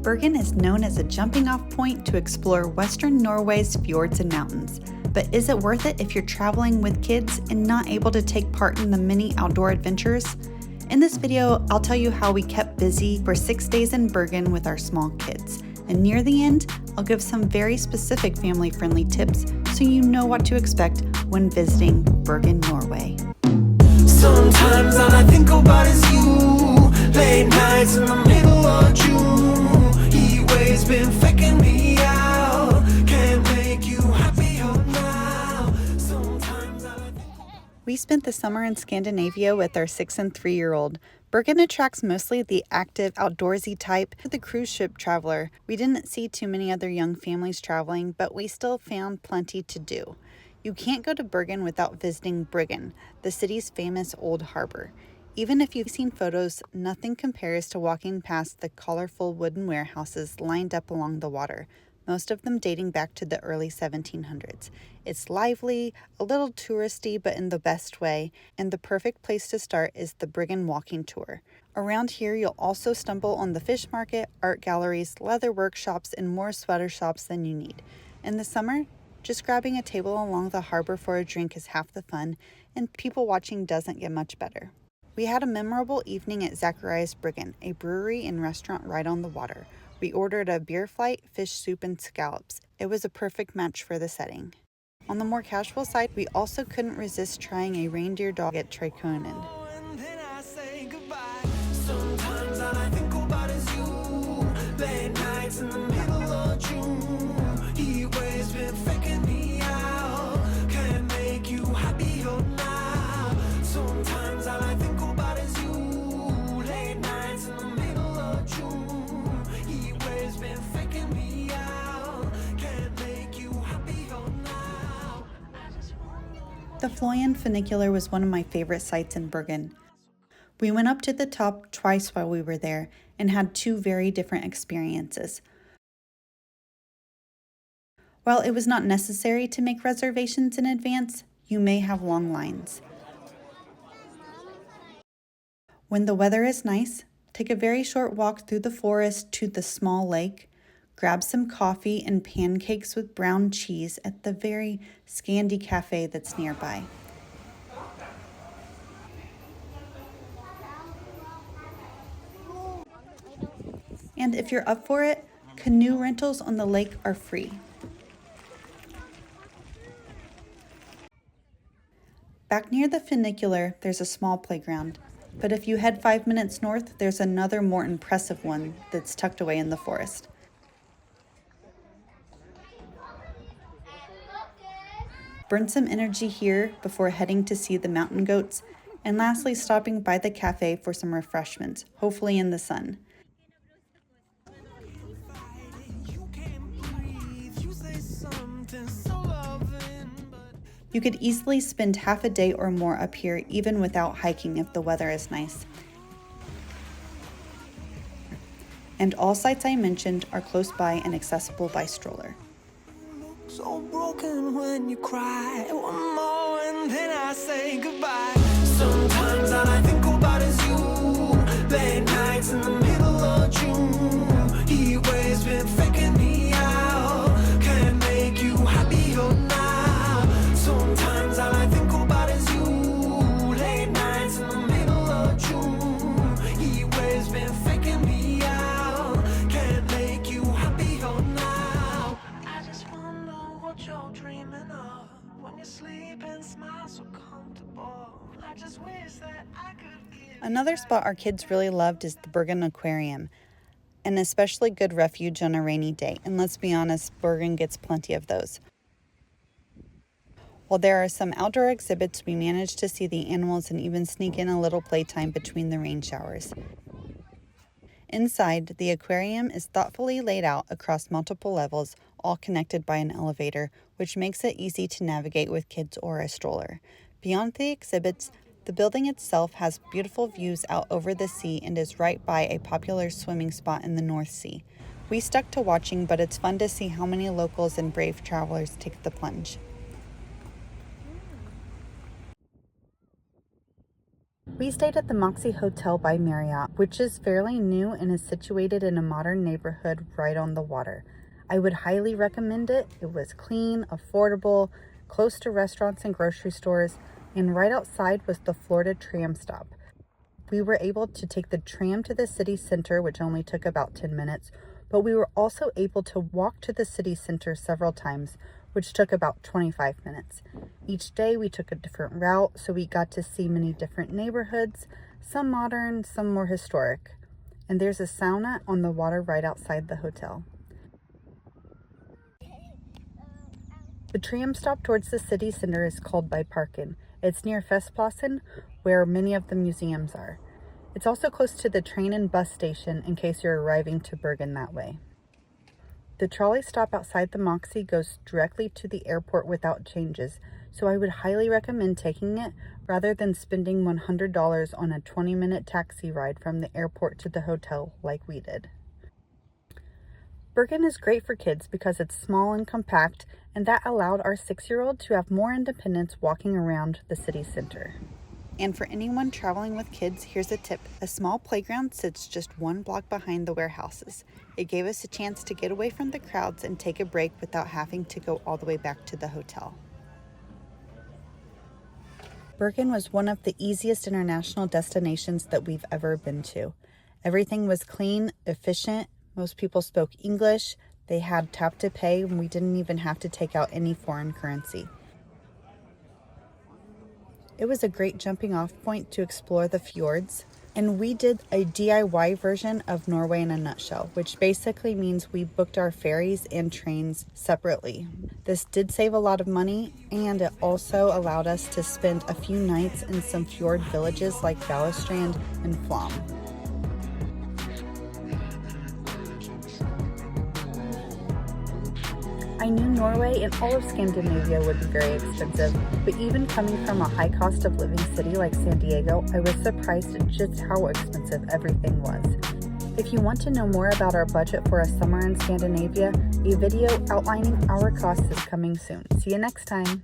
Bergen is known as a jumping-off point to explore western Norway's fjords and mountains. But is it worth it if you're traveling with kids and not able to take part in the many outdoor adventures? In this video, I'll tell you how we kept busy for 6 days in Bergen with our small kids. And near the end, I'll give some very specific family-friendly tips so you know what to expect when visiting Bergen, Norway. Sometimes all I think about is you. Late nights in the middle of June. Heat waves been faking me out. Can't make you happier now. Sometimes all I think. We spent the summer in Scandinavia with our 6- and 3-year-old. Bergen attracts mostly the active, outdoorsy type, the cruise ship traveler. We didn't see too many other young families traveling, but we still found plenty to do. You can't go to Bergen without visiting BRYGGEN, the city's famous old harbor. Even if you've seen photos, nothing compares to walking past the colorful wooden warehouses lined up along the water, most of them dating back to the early 1700s. It's lively, a little touristy, but in the best way, and the perfect place to start is the BRYGGEN walking tour. Around here, you'll also stumble on the fish market, art galleries, leather workshops, and more sweater shops than you need. In the summer, just grabbing a table along the harbor for a drink is half the fun, and people watching doesn't get much better. We had a memorable evening at Zacharias Bergen, a brewery and restaurant right on the water. We ordered a beer flight, fish soup, and scallops. It was a perfect match for the setting. On the more casual side, we also couldn't resist trying a reindeer dog at Triconen. Sometimes all I think about is you. Late nights in the middle of June. Heat waves been faking me out. Can't make you happier now. Sometimes all I think about is you. Late nights in the middle of June. Heat waves been faking me out. Can't make you happier now. The FLOYEN funicular was one of my favorite sites in Bergen. We went up to the top twice while we were there and had 2 very different experiences. While it was not necessary to make reservations in advance, you may have long lines. When the weather is nice, take a very short walk through the forest to the small lake, grab some coffee and pancakes with brown cheese at the very Scandi cafe that's nearby. And if you're up for it, canoe rentals on the lake are free. Back near the funicular, there's a small playground, but if you head 5 minutes north, there's another more impressive one that's tucked away in the forest. Burn some energy here before heading to see the mountain goats, and lastly stopping by the cafe for some refreshments, hopefully in the sun. You could easily spend half a day or more up here even without hiking if the weather is nice. And all sites I mentioned are close by and accessible by stroller. So broken when you cry. One more and then I say goodbye. Sometimes all I think about is you. Late nights in the middle of June. Heat waves been faking me out. Can't make you happier now. Sometimes all I think about is you. Late nights in the middle of June. Heat waves been faking me out. Can't make you happier now. I just wonder what you're dreaming of when you sleep and smile so comfortable. I just wish that I could give. Another spot our kids really loved is the Bergen Aquarium, an especially good refuge on a rainy day, and let's be honest, Bergen gets plenty of those. While there are some outdoor exhibits, we managed to see the animals and even sneak in a little playtime between the rain showers. Inside, the aquarium is thoughtfully laid out across multiple levels, all connected by an elevator, which makes it easy to navigate with kids or a stroller. Beyond the exhibits, the building itself has beautiful views out over the sea and is right by a popular swimming spot in the North Sea. We stuck to watching, but it's fun to see how many locals and brave travelers take the plunge. We stayed at the MOXY Hotel by Marriott, which is fairly new and is situated in a modern neighborhood right on the water. I would highly recommend it. It was clean, affordable, close to restaurants and grocery stores, and right outside was the Florida tram stop. We were able to take the tram to the city center, which only took about 10 minutes, but we were also able to walk to the city center several times, which took about 25 minutes. Each day we took a different route, so we got to see many different neighborhoods, some modern, some more historic. And there's a sauna on the water right outside the hotel. The tram stop towards the city center is called Bergen. It's near Festplassen, where many of the museums are. It's also close to the train and bus station in case you're arriving to Bergen that way. The trolley stop outside the MOXY goes directly to the airport without changes, so I would highly recommend taking it rather than spending $100 on a 20-minute taxi ride from the airport to the hotel like we did. Bergen is great for kids because it's small and compact, and that allowed our 6-year-old to have more independence walking around the city center. And for anyone traveling with kids, here's a tip. A small playground sits just 1 block behind the warehouses. It gave us a chance to get away from the crowds and take a break without having to go all the way back to the hotel. Bergen was one of the easiest international destinations that we've ever been to. Everything was clean, efficient. Most people spoke English. They had tap to pay, and we didn't even have to take out any foreign currency. It was a great jumping off point to explore the fjords, and we did a DIY version of Norway in a nutshell, which basically means we booked our ferries and trains separately. This did save a lot of money, and it also allowed us to spend a few nights in some fjord villages like Balestrand and FLOYEN. I knew Norway and all of Scandinavia would be very expensive, but even coming from a high cost of living city like San Diego, I was surprised at just how expensive everything was. If you want to know more about our budget for a summer in Scandinavia, a video outlining our costs is coming soon. See you next time!